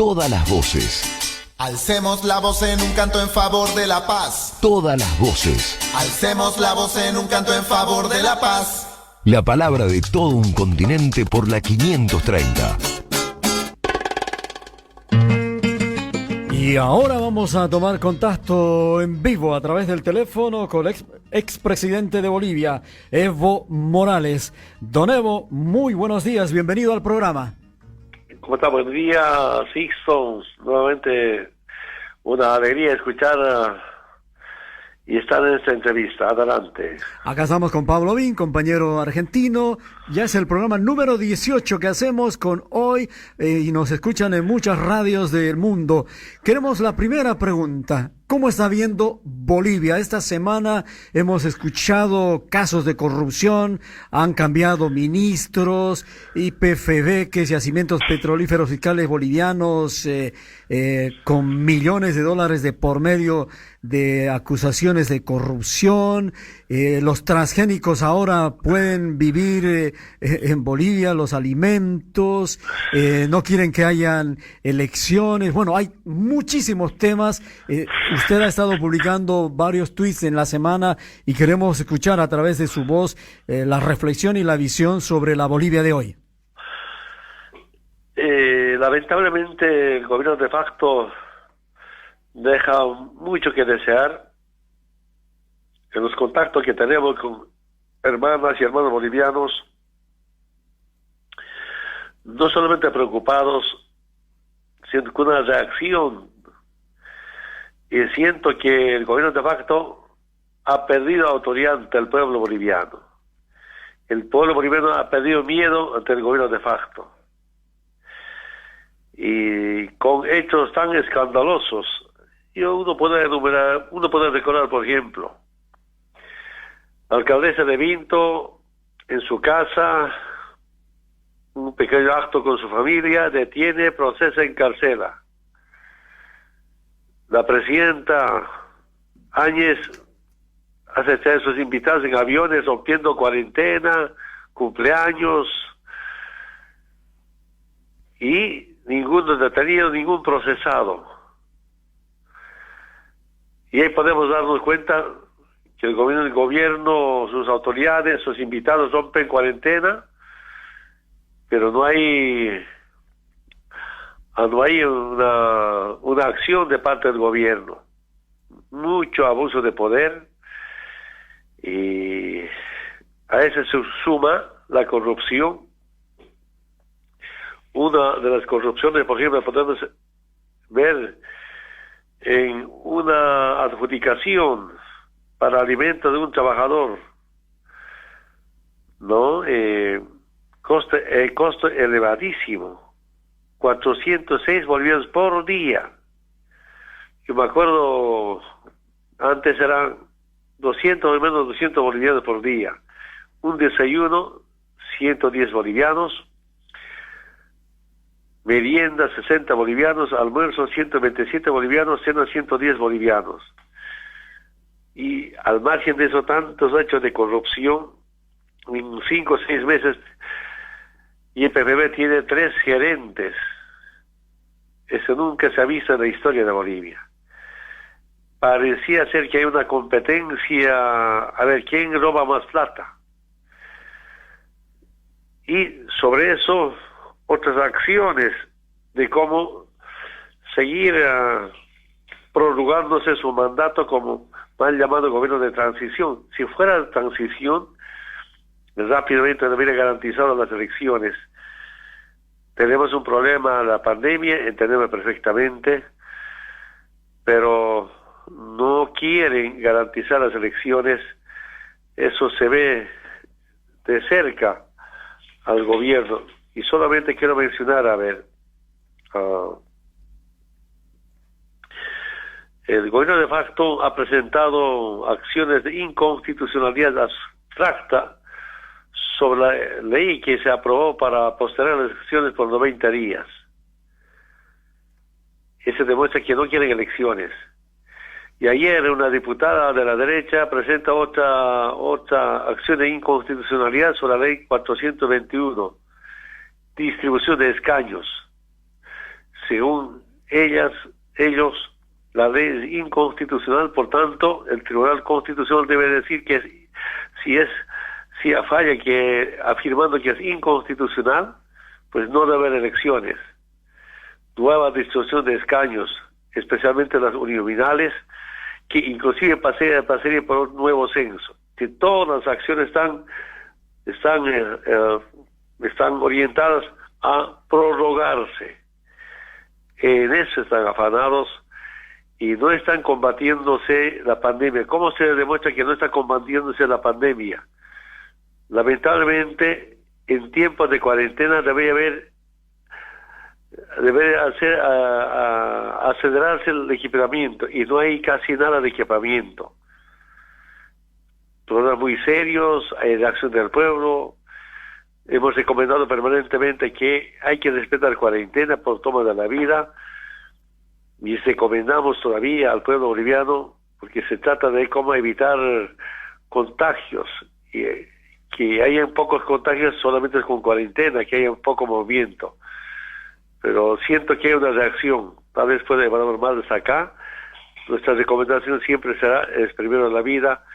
Todas las voces. Alcemos la voz en un canto en favor de la paz. Todas las voces. Alcemos la voz en un canto en favor de la paz. La palabra de todo un continente por la 530. Y ahora vamos a tomar contacto en vivo a través del teléfono con el expresidente de Bolivia, Evo Morales. Don Evo, muy buenos días, bienvenido al programa. ¿Cómo está? Buen día, Sixto. Nuevamente una alegría escuchar y estar en esta entrevista. Adelante. Acá estamos con Pablo Bin, compañero argentino. Ya es el programa número 18 que hacemos con hoy y nos escuchan en muchas radios del mundo. Queremos la primera pregunta. ¿Cómo está viendo Bolivia? Esta semana hemos escuchado casos de corrupción, han cambiado ministros, YPF, que es Yacimientos Petrolíferos Fiscales Bolivianos, con millones de dólares de por medio de acusaciones de corrupción. Los transgénicos ahora pueden vivir en Bolivia, los alimentos, no quieren que hayan elecciones. Bueno, hay muchísimos temas. Usted ha estado publicando varios tweets en la semana y queremos escuchar a través de su voz la reflexión y la visión sobre la Bolivia de hoy. Lamentablemente el gobierno de facto deja mucho que desear en los contactos que tenemos con hermanas y hermanos bolivianos, no solamente preocupados, sino con una reacción. Y siento que el gobierno de facto ha perdido autoridad ante el pueblo boliviano. El pueblo boliviano ha perdido miedo ante el gobierno de facto. Y con hechos tan escandalosos, uno puede recordar, por ejemplo, la alcaldesa de Vinto, en su casa, un pequeño acto con su familia, detiene, procesa, encarcela. La presidenta Áñez hace estar sus invitados en aviones rompiendo cuarentena, cumpleaños, y ninguno detenido, ningún procesado. Y ahí podemos darnos cuenta que el gobierno, sus autoridades, sus invitados rompen cuarentena, pero no hay una acción de parte del gobierno. Mucho abuso de poder, y a eso se suma la corrupción. Una de las corrupciones, por ejemplo, podemos ver en una adjudicación para alimento de un trabajador, ¿no? Costo elevadísimo, 406 bolivianos por día. Yo me acuerdo, antes eran 200 o menos 200 bolivianos por día. Un desayuno, 110 bolivianos. Merienda, 60 bolivianos. Almuerzo, 127 bolivianos. Cena, 110 bolivianos. Y al margen de eso, tantos hechos de corrupción, en 5 o 6 meses, YPF tiene 3 gerentes. Eso nunca se ha visto en la historia de Bolivia. Parecía ser que hay una competencia a ver quién roba más plata. Y sobre eso, otras acciones de cómo seguir prorrogándose su mandato como mal llamado gobierno de transición. Si fuera transición, rápidamente no hubiera garantizado las elecciones. Tenemos un problema, la pandemia, entendemos perfectamente, pero no quieren garantizar las elecciones. Eso se ve de cerca al gobierno. Y solamente quiero mencionar, el gobierno de facto ha presentado acciones de inconstitucionalidad abstracta sobre la ley que se aprobó para postergar las elecciones por 90 días. Eso demuestra que no quieren elecciones. Y ayer una diputada de la derecha presenta otra acción de inconstitucionalidad sobre la ley 421, distribución de escaños. según ellos, la ley es inconstitucional, por tanto, el Tribunal Constitucional debe decir que si falla que afirmando que es inconstitucional, pues no debe haber elecciones. Nueva distribución de escaños, especialmente las uninominales, que inclusive pasaría por un nuevo censo. Que todas las acciones están orientadas a prorrogarse. En eso están afanados y no están combatiéndose la pandemia. ¿Cómo se demuestra que no está combatiéndose la pandemia? Lamentablemente, en tiempos de cuarentena debe acelerarse el equipamiento y no hay casi nada de equipamiento. Problemas muy serios, hay de acción del pueblo. Hemos recomendado permanentemente que hay que respetar cuarentena por toma de la vida y recomendamos todavía al pueblo boliviano, porque se trata de cómo evitar contagios, y que haya pocos contagios solamente con cuarentena, que haya un poco movimiento. Pero siento que hay una reacción, tal vez puede llevar más desde acá. Nuestra recomendación siempre será, es primero la vida,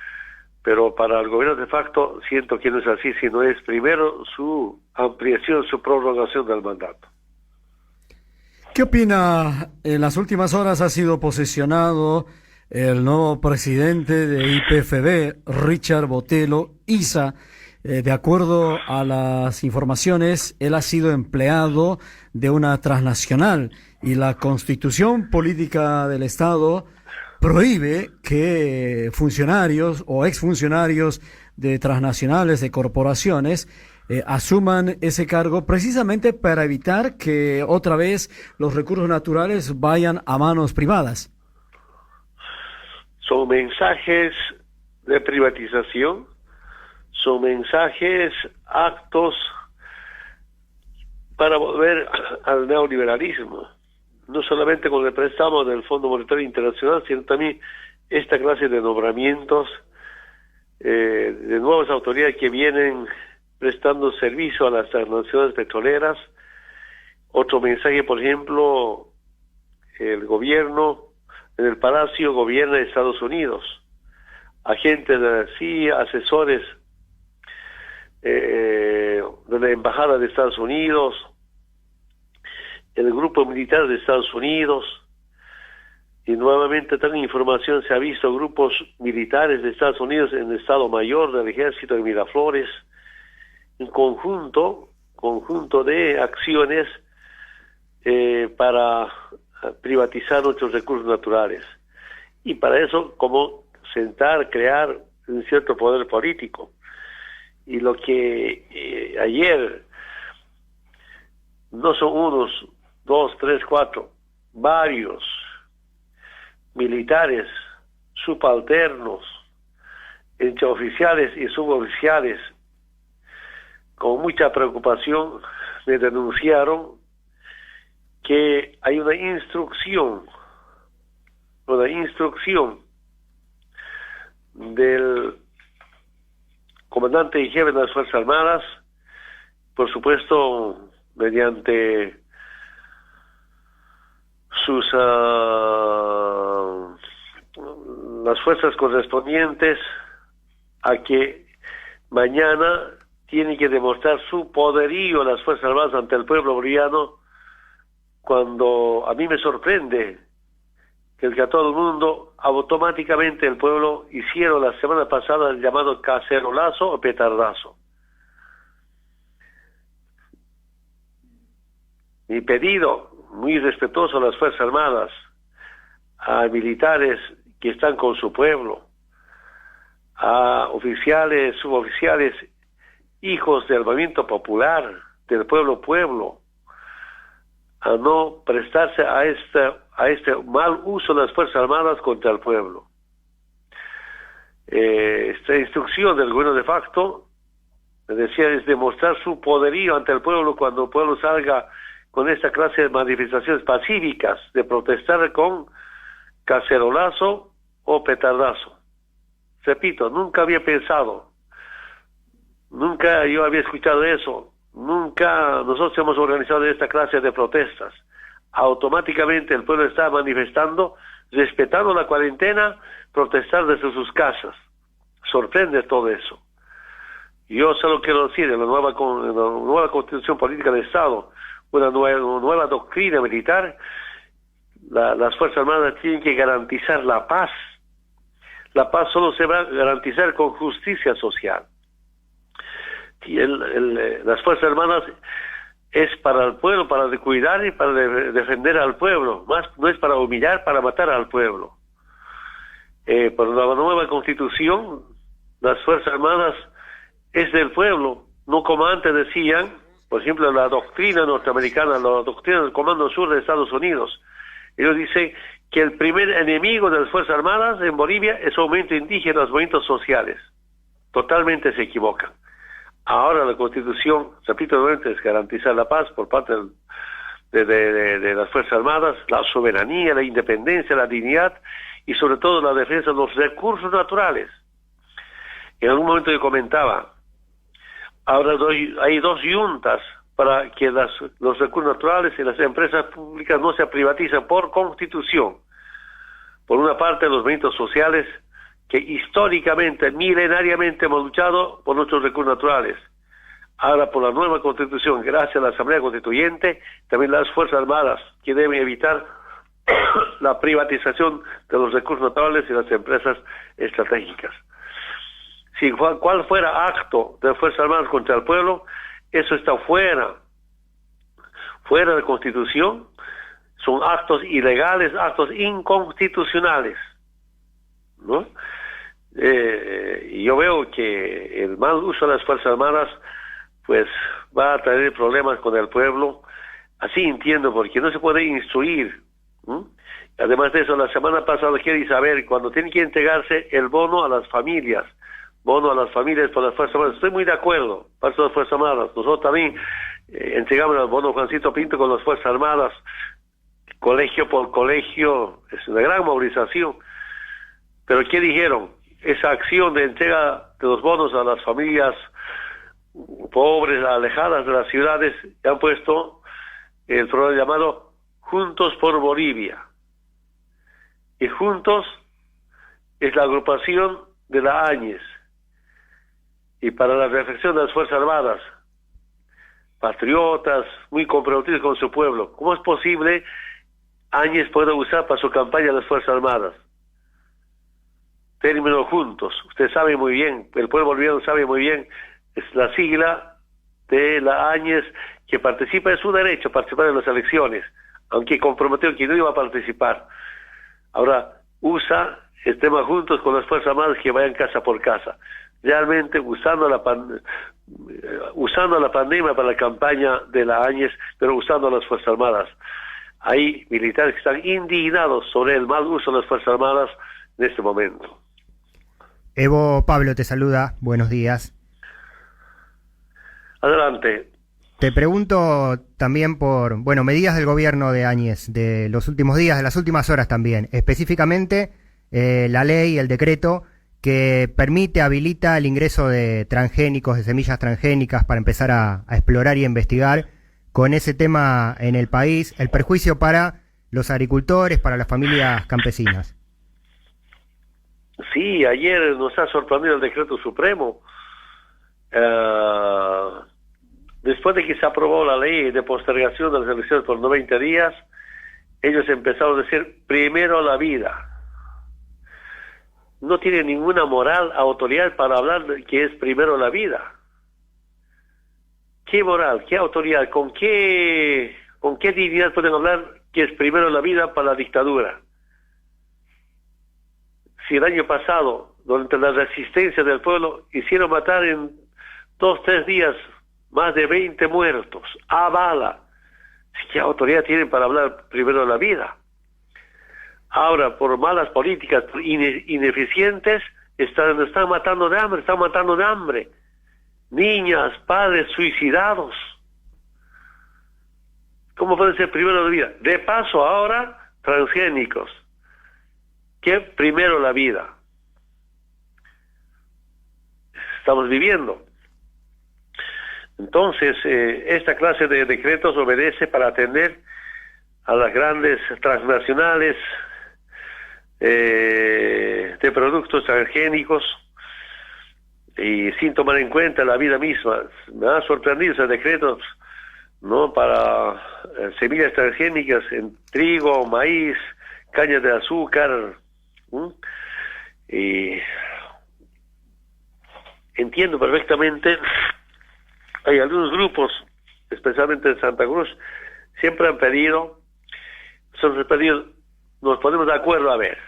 pero para el gobierno de facto siento que no es así, sino es primero su ampliación, su prorrogación del mandato. ¿Qué opina? En las últimas horas ha sido posesionado el nuevo presidente de IPFB, Richard Botelho Isa. De acuerdo a las informaciones, él ha sido empleado de una transnacional y la Constitución Política del Estado prohíbe que funcionarios o exfuncionarios de transnacionales, de corporaciones, asuman ese cargo precisamente para evitar que otra vez los recursos naturales vayan a manos privadas. Son mensajes de privatización, son mensajes, actos para volver al neoliberalismo. No solamente con el préstamo del Fondo Monetario Internacional, sino también esta clase de nombramientos de nuevas autoridades que vienen prestando servicio a las transnacionales petroleras. Otro mensaje, por ejemplo, el gobierno, en el Palacio gobierna Estados Unidos. Agentes de la CIA, asesores de la Embajada de Estados Unidos, el grupo militar de Estados Unidos, y nuevamente tal información se ha visto grupos militares de Estados Unidos en el Estado Mayor del Ejército de Miraflores, un conjunto de acciones para privatizar nuestros recursos naturales. Y para eso, como crear un cierto poder político. Y lo que ayer, no son unos, 2, 3, 4, varios militares subalternos, entre oficiales y suboficiales, con mucha preocupación me denunciaron que hay una instrucción del comandante y jefe de las Fuerzas Armadas, por supuesto mediante las fuerzas correspondientes, a que mañana tienen que demostrar su poderío las Fuerzas Armadas ante el pueblo boliviano, cuando a mí me sorprende que a todo el mundo, automáticamente el pueblo hicieron la semana pasada el llamado cacerolazo o petardazo. Mi pedido, muy respetuoso a las Fuerzas Armadas, a militares que están con su pueblo, a oficiales, suboficiales, hijos del movimiento popular, del pueblo, a no prestarse a este mal uso de las Fuerzas Armadas contra el pueblo. Esta instrucción del gobierno de facto, me decía, es demostrar su poderío ante el pueblo cuando el pueblo salga con esta clase de manifestaciones pacíficas, de protestar con cacerolazo o petardazo. Repito, nunca había pensado, nunca yo había escuchado eso, nunca nosotros hemos organizado esta clase de protestas. automáticamente el pueblo está manifestando, respetando la cuarentena, protestar desde sus casas. Sorprende todo eso. Yo solo quiero decir, en la nueva constitución política del Estado, una nueva doctrina militar, las Fuerzas Armadas tienen que garantizar la paz. La paz solo se va a garantizar con justicia social. Y las Fuerzas Armadas es para el pueblo, para cuidar y para defender al pueblo, no es para humillar, para matar al pueblo. Por la nueva constitución, las Fuerzas Armadas es del pueblo, no como antes decían, por ejemplo, la doctrina norteamericana, la doctrina del Comando Sur de Estados Unidos. Ellos dicen que el primer enemigo de las Fuerzas Armadas en Bolivia es el movimiento indígena, los movimientos sociales. Totalmente se equivocan. Ahora la Constitución, repito nuevamente, es garantizar la paz por parte de las Fuerzas Armadas, la soberanía, la independencia, la dignidad y sobre todo la defensa de los recursos naturales. En algún momento yo comentaba, ahora hay dos yuntas para que los recursos naturales y las empresas públicas no se privatizan por Constitución. Por una parte, los movimientos sociales que históricamente, milenariamente hemos luchado por nuestros recursos naturales. Ahora, por la nueva Constitución, gracias a la Asamblea Constituyente, también las Fuerzas Armadas, que deben evitar la privatización de los recursos naturales y las empresas estratégicas. Si cual fuera acto de Fuerzas Armadas contra el pueblo, eso está fuera de la Constitución, son actos ilegales, actos inconstitucionales, ¿no? Yo veo que el mal uso de las Fuerzas Armadas pues va a traer problemas con el pueblo, así entiendo, porque no se puede instruir, ¿no? Además de eso, la semana pasada quiero saber, cuando tiene que entregarse el bono a las familias por las Fuerzas Armadas, estoy muy de acuerdo, para las Fuerzas Armadas, nosotros también entregamos el bono Juancito Pinto con las Fuerzas Armadas, colegio por colegio, es una gran movilización, pero ¿qué dijeron? Esa acción de entrega de los bonos a las familias pobres, alejadas de las ciudades, han puesto el programa llamado Juntos por Bolivia. Y Juntos es la agrupación de la Áñez. Y para la reflexión de las Fuerzas Armadas, patriotas, muy comprometidos con su pueblo, ¿cómo es posible Áñez pueda usar para su campaña las Fuerzas Armadas? Término Juntos, usted sabe muy bien, el pueblo boliviano sabe muy bien, es la sigla de la Áñez que participa, es su derecho participar en las elecciones, aunque comprometió que no iba a participar. Ahora usa el tema Juntos con las Fuerzas Armadas que vayan casa por casa, realmente usando la pandemia para la campaña de la Áñez, pero usando a las Fuerzas Armadas. Hay militares que están indignados sobre el mal uso de las Fuerzas Armadas en este momento. Evo, Pablo te saluda, buenos días. Adelante. Te pregunto también por, medidas del gobierno de Áñez, de los últimos días, de las últimas horas también, específicamente la ley, el decreto que permite, habilita el ingreso de transgénicos, de semillas transgénicas para empezar a explorar y a investigar con ese tema en el país, el perjuicio para los agricultores, para las familias campesinas. Sí, ayer nos ha sorprendido el decreto supremo. Después de que se aprobó la ley de postergación de las elecciones por 90 días, ellos empezaron a decir primero la vida. No tiene ninguna moral, autoridad para hablar de que es primero la vida. ¿Qué moral, qué autoridad, con qué dignidad pueden hablar que es primero la vida para la dictadura? Si el año pasado, durante la resistencia del pueblo, hicieron matar en 2-3 días más de 20 muertos, a bala, ¿qué autoridad tienen para hablar primero de la vida? Ahora, por malas políticas ineficientes, están matando de hambre, niñas, padres suicidados. ¿Cómo puede ser primero la vida? De paso ahora, transgénicos. ¿Qué primero la vida? Estamos viviendo. Entonces, esta clase de decretos obedece para atender a las grandes transnacionales de productos transgénicos y sin tomar en cuenta la vida misma. Me ha sorprendido ese decreto, ¿no?, para semillas transgénicas en trigo, maíz, caña de azúcar. Y entiendo perfectamente, hay algunos grupos, especialmente en Santa Cruz, siempre han pedido, nos ponemos de acuerdo a ver.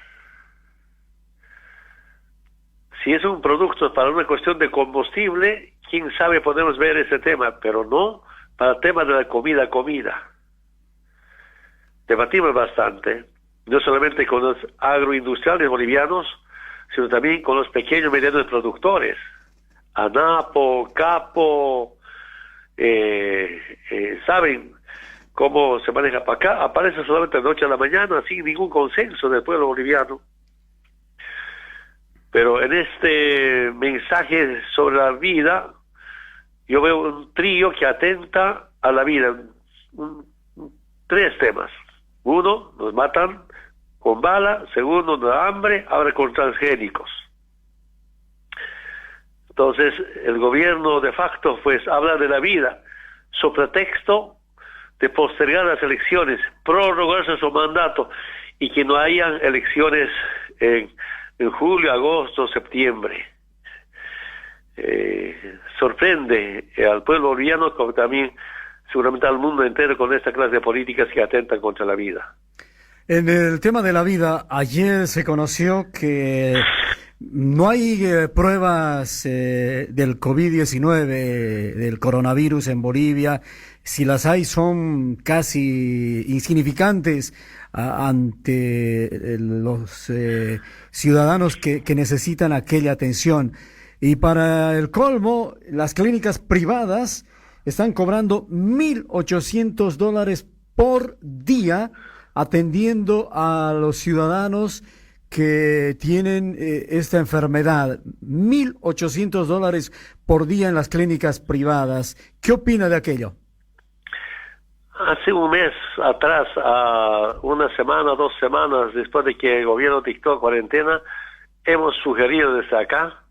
Si es un producto para una cuestión de combustible, quién sabe, podemos ver ese tema, pero no para el tema de la comida. Debatimos bastante, no solamente con los agroindustriales bolivianos, sino también con los pequeños y medianos productores. ANAPO, CAPO, saben cómo se maneja para acá. Aparece solamente de noche a la mañana, sin ningún consenso del pueblo boliviano. Pero en este mensaje sobre la vida, yo veo un trío que atenta a la vida. Tres temas. Uno, nos matan con bala. Segundo, nos da hambre. Ahora con transgénicos. Entonces, el gobierno de facto, pues, habla de la vida, sobre pretexto de postergar las elecciones, prorrogarse su mandato, y que no hayan elecciones en julio, agosto, septiembre. Sorprende al pueblo boliviano, como también seguramente al mundo entero, con esta clase de políticas que atentan contra la vida. En el tema de la vida, ayer se conoció que no hay pruebas del COVID-19, del coronavirus en Bolivia. Si las hay, son casi insignificantes ante los ciudadanos que necesitan aquella atención. Y para el colmo, las clínicas privadas están cobrando $1,800 por día atendiendo a los ciudadanos que tienen esta enfermedad. $1,800 por día en las clínicas privadas. ¿Qué opina de aquello? Hace un mes atrás, una semana, 2 semanas después de que el gobierno dictó cuarentena, hemos sugerido desde acá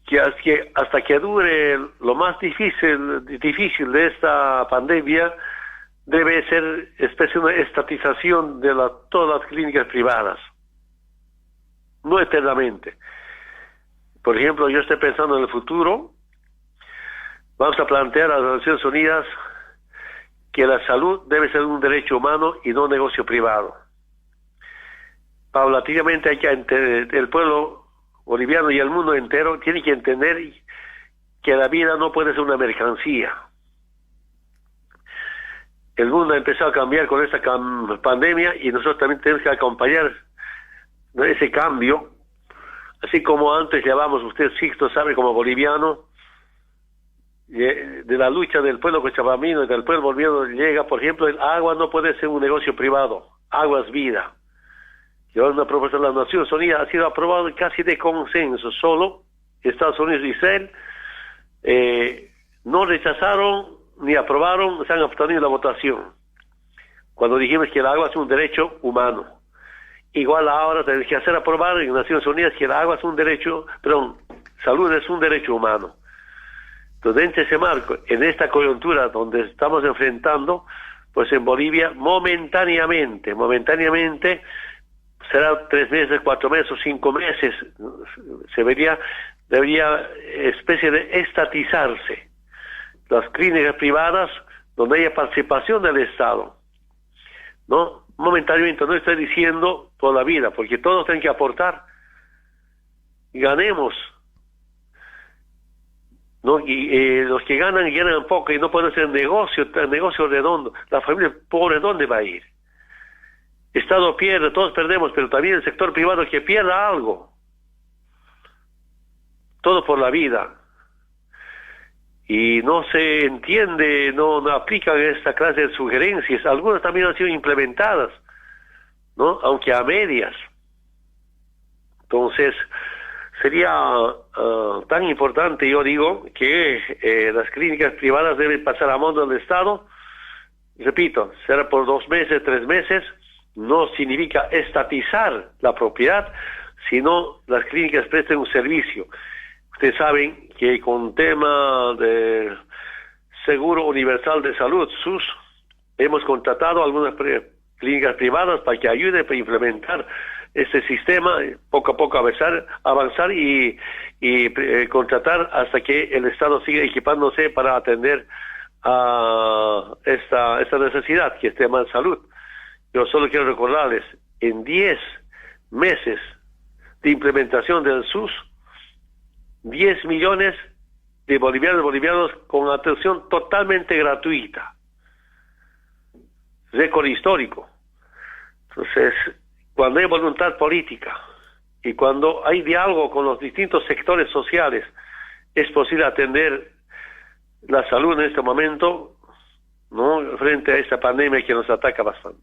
que hasta que dure lo más difícil de esta pandemia, debe ser especie de una estatización de todas las clínicas privadas, no eternamente. Por ejemplo, yo estoy pensando en el futuro, vamos a plantear a las Naciones Unidas que la salud debe ser un derecho humano y no un negocio privado. Paulatinamente el pueblo boliviano y el mundo entero tiene que entender que la vida no puede ser una mercancía. El mundo ha empezado a cambiar con esta pandemia y nosotros también tenemos que acompañar, ¿no?, ese cambio. Así como antes llevamos, usted Sixto sabe como boliviano, de la lucha del pueblo cochabamino y del pueblo boliviano llega, por ejemplo, el agua no puede ser un negocio privado, agua es vida. Y ahora una propuesta de las Naciones Unidas ha sido aprobada casi de consenso, solo Estados Unidos y Israel no rechazaron ni aprobaron, se han abstenido la votación, cuando dijimos que el agua es un derecho humano. Igual ahora tenemos que hacer aprobar en Naciones Unidas que el agua es un derecho, salud es un derecho humano. Entonces, en ese marco, en esta coyuntura donde estamos enfrentando, pues en Bolivia momentáneamente, será 3 meses, 4 meses o 5 meses, debería especie de estatizarse las clínicas privadas donde haya participación del Estado, ¿no? Momentáneamente, no estoy diciendo toda la vida, porque todos tienen que aportar y ganemos, ¿no? Y los que ganan poco y no pueden hacer negocio redondo. La familia pobre, ¿dónde va a ir? El Estado pierde, todos perdemos, pero también el sector privado que pierda algo. Todo por la vida. Y no se entiende, no aplican esta clase de sugerencias. Algunas también han sido implementadas, ¿no? Aunque a medias. Entonces, sería tan importante, yo digo, que las clínicas privadas deben pasar a mano del Estado repito, será por 2 meses, 3 meses, no significa estatizar la propiedad, sino las clínicas presten un servicio. Ustedes saben que con tema de Seguro Universal de Salud, SUS, hemos contratado algunas clínicas privadas para que ayuden a implementar este sistema, poco a poco avanzar y contratar hasta que el Estado siga equipándose para atender a esta necesidad, que es tema de salud. Yo solo quiero recordarles, en 10 meses de implementación del SUS, 10 millones de bolivianos con atención totalmente gratuita. Récord histórico. Entonces, cuando hay voluntad política y cuando hay diálogo con los distintos sectores sociales, es posible atender la salud en este momento, ¿no?, frente a esta pandemia que nos ataca bastante.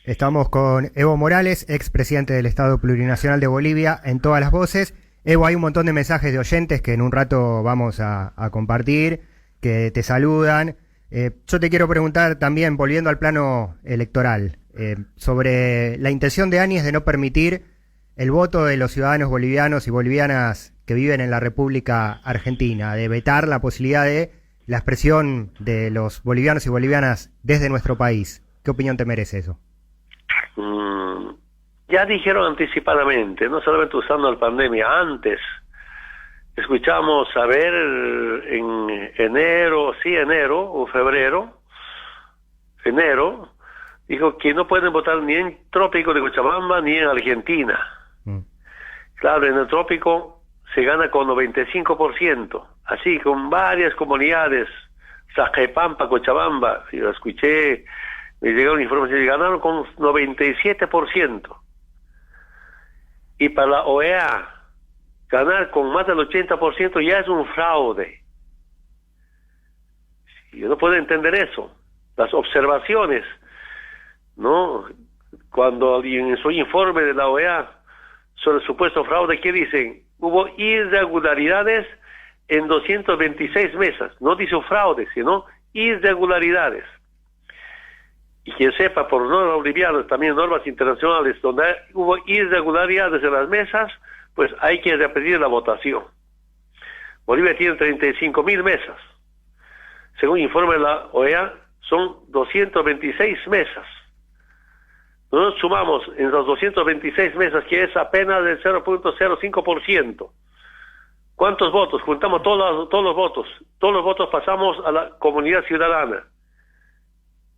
Estamos con Evo Morales, expresidente del Estado Plurinacional de Bolivia, en Todas las Voces. Evo, hay un montón de mensajes de oyentes que en un rato vamos a compartir, que te saludan. Yo te quiero preguntar también, volviendo al plano electoral, sobre la intención de Áñez de no permitir el voto de los ciudadanos bolivianos y bolivianas que viven en la República Argentina, de vetar la posibilidad de la expresión de los bolivianos y bolivianas desde nuestro país. ¿Qué opinión te merece eso? Ya dijeron anticipadamente, no solamente usando la pandemia, antes escuchamos saber en enero o febrero, dijo que no pueden votar ni en Trópico de Cochabamba ni en Argentina. Claro, en el Trópico se gana con 95%, así con varias comunidades, Sajepampa, Cochabamba, yo escuché, me llegaron informaciones, ganaron con 97%. Y para la OEA, ganar con más del 80% ya es un fraude. Yo no puedo entender eso. Las observaciones, ¿no? Cuando en su informe de la OEA sobre el supuesto fraude, ¿qué dicen? Hubo irregularidades en 226 mesas. No dice fraude, sino irregularidades. Y quien sepa por normas bolivianas, también normas internacionales, donde hubo irregularidades en las mesas, pues hay que repetir la votación. Bolivia tiene 35.000 mesas. Según informe de la OEA, son 226 mesas. Nosotros sumamos en las 226 mesas, que es apenas del 0.05%. ¿Cuántos votos? Juntamos todos los votos. Todos los votos pasamos a la comunidad ciudadana.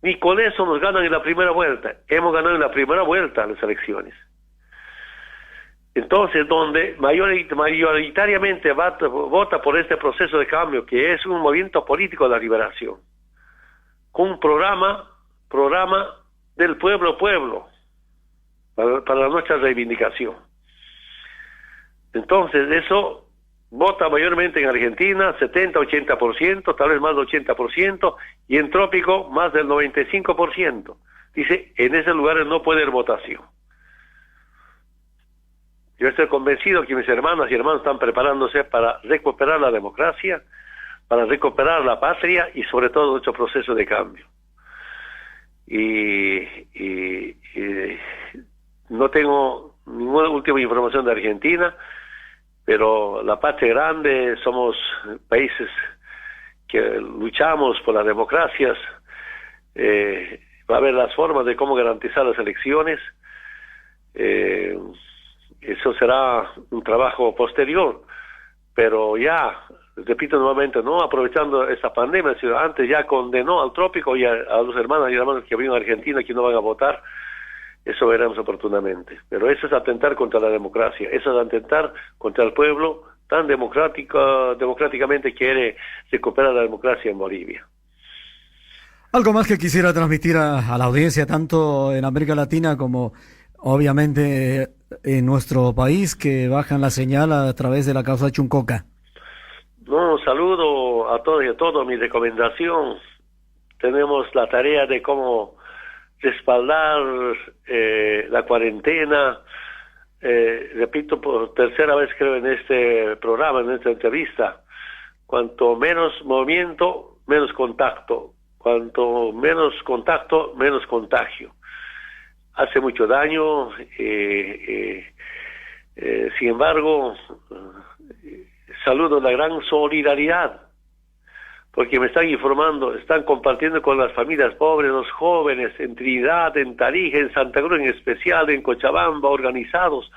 Ni con eso nos ganan en la primera vuelta. Hemos ganado en la primera vuelta las elecciones. Entonces, donde mayoritariamente vota por este proceso de cambio, que es un movimiento político de la liberación, con un programa del pueblo, para nuestra reivindicación. Entonces, eso vota mayormente en Argentina, 70-80%, tal vez más del 80%, y en Trópico más del 95%. Dice, en esos lugares no puede haber votación. Yo estoy convencido que mis hermanas y hermanos están preparándose para recuperar la democracia, para recuperar la patria y sobre todo nuestro proceso de cambio. Y no tengo ninguna última información de Argentina, pero la patria grande, somos países que luchamos por las democracias, va a haber las formas de cómo garantizar las elecciones. Eso será un trabajo posterior, pero ya, repito nuevamente, no aprovechando esta pandemia, el ciudadano antes ya condenó al Trópico y a los hermanos y hermanas que viven en Argentina que no van a votar. Eso veremos oportunamente. Pero eso es atentar contra la democracia, eso es atentar contra el pueblo tan democráticamente quiere recuperar la democracia en Bolivia. Algo más que quisiera transmitir a la audiencia, tanto en América Latina como obviamente en nuestro país, que bajan la señal a través de la causa Chuncoca. No, un saludo a todos y a todos. Mi recomendación, tenemos la tarea de cómo respaldar la cuarentena. Repito por tercera vez creo en este programa, en esta entrevista, cuanto menos movimiento, menos contacto. Cuanto menos contacto, menos contagio. Hace mucho daño, sin embargo, saludo la gran solidaridad, porque me están informando, están compartiendo con las familias pobres, los jóvenes, en Trinidad, en Tarija, en Santa Cruz en especial, en Cochabamba, organizados.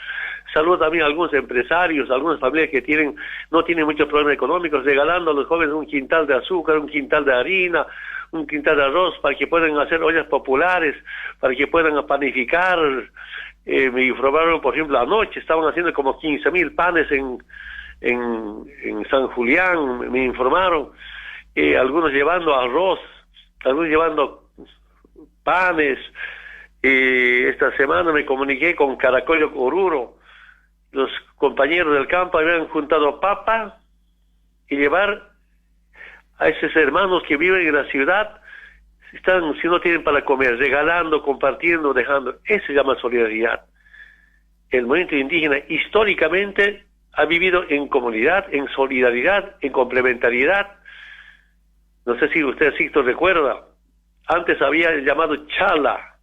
Saludo también a algunos empresarios, a algunas familias que no tienen muchos problemas económicos, regalando a los jóvenes un quintal de azúcar, un quintal de harina, un quintal de arroz, para que puedan hacer ollas populares, para que puedan panificar. Me informaron, por ejemplo, anoche estaban haciendo como 15.000 panes en San Julián, me informaron, algunos llevando arroz, algunos llevando panes. Esta semana me comuniqué con Caracollo Oruro, los compañeros del campo habían juntado papa y llevar a esos hermanos que viven en la ciudad, si no tienen para comer, regalando, compartiendo, dejando. Eso se llama solidaridad. El movimiento indígena históricamente ha vivido en comunidad, en solidaridad, en complementariedad. No sé si usted, Sixto, recuerda, antes había el llamado chala.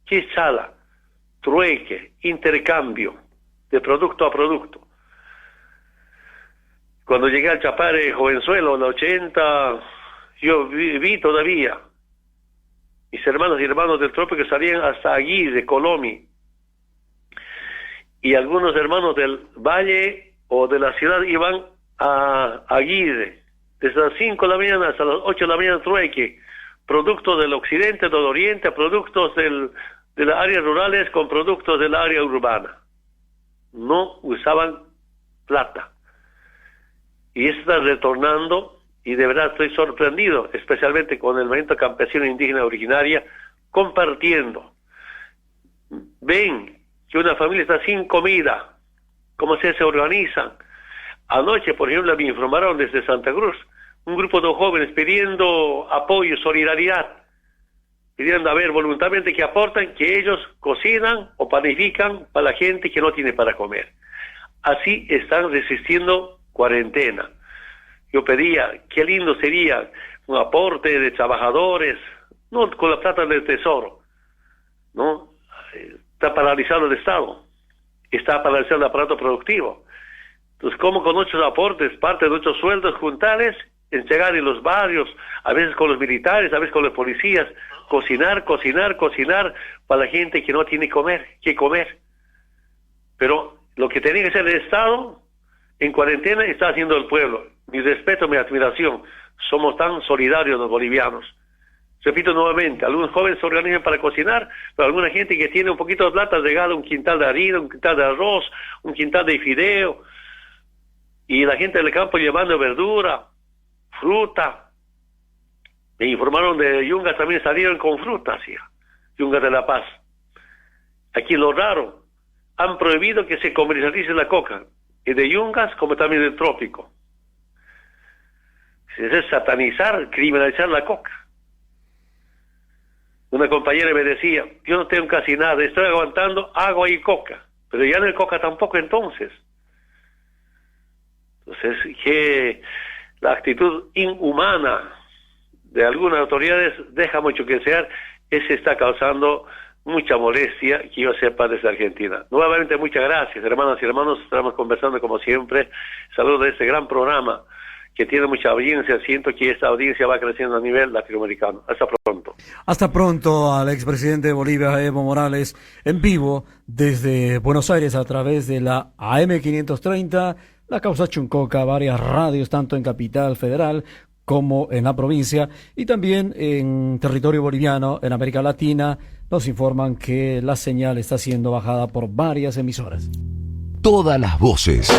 ¿Qué es chala? Trueque, intercambio, de producto a producto. Cuando llegué al Chapare jovenzuelo, en los 80, yo vi todavía mis hermanos y hermanos del trópico salían hasta Aguirre, Colomi, y algunos hermanos del valle o de la ciudad iban a Aguirre, desde las 5 de la mañana hasta las 8 de la mañana trueque, productos del occidente, del oriente, productos de las áreas rurales con productos de la área urbana. No usaban plata. Y eso está retornando, y de verdad estoy sorprendido, especialmente con el movimiento campesino indígena originaria, compartiendo. Ven que una familia está sin comida, cómo se organizan. Anoche, por ejemplo, me informaron desde Santa Cruz, un grupo de jóvenes pidiendo apoyo, solidaridad, pidiendo, a ver, voluntariamente que aportan, que ellos cocinan o panifican para la gente que no tiene para comer. Así están resistiendo cuarentena. Yo pedía, qué lindo sería un aporte de trabajadores, no con la plata del tesoro, ¿no? Está paralizado el Estado, está paralizado el aparato productivo. Entonces, ¿cómo con nuestros aportes, parte de nuestros sueldos juntales, entregar en los barrios, a veces con los militares, a veces con los policías, cocinar para la gente que no tiene que comer? Pero lo que tenía que hacer el Estado en cuarentena está haciendo el pueblo. Mi respeto, mi admiración. Somos tan solidarios los bolivianos. Repito nuevamente, algunos jóvenes se organizan para cocinar, pero alguna gente que tiene un poquito de plata regala un quintal de harina, un quintal de arroz, un quintal de fideo. Y la gente del campo llevando verdura, fruta. Me informaron de Yungas, también salieron con fruta, ¿sí? Yungas de La Paz. Aquí lo raro, han prohibido que se comercialice la coca, y de Yungas como también del trópico. Es satanizar, criminalizar la coca. Una compañera me decía, yo no tengo casi nada, estoy aguantando agua y coca, pero ya no hay coca tampoco entonces. Entonces, que la actitud inhumana de algunas autoridades deja mucho que desear, ese está causando mucha molestia, que yo sepa, desde Argentina. Nuevamente, muchas gracias, hermanas y hermanos, estamos conversando como siempre. Saludos de este gran programa que tiene mucha audiencia. Siento que esta audiencia va creciendo a nivel latinoamericano. Hasta pronto. Hasta pronto al expresidente de Bolivia, Evo Morales, en vivo desde Buenos Aires a través de la AM530, la Causa Chuncoca, varias radios, tanto en Capital Federal como en la provincia, y también en territorio boliviano, en América Latina. Nos informan que la señal está siendo bajada por varias emisoras. Todas las voces.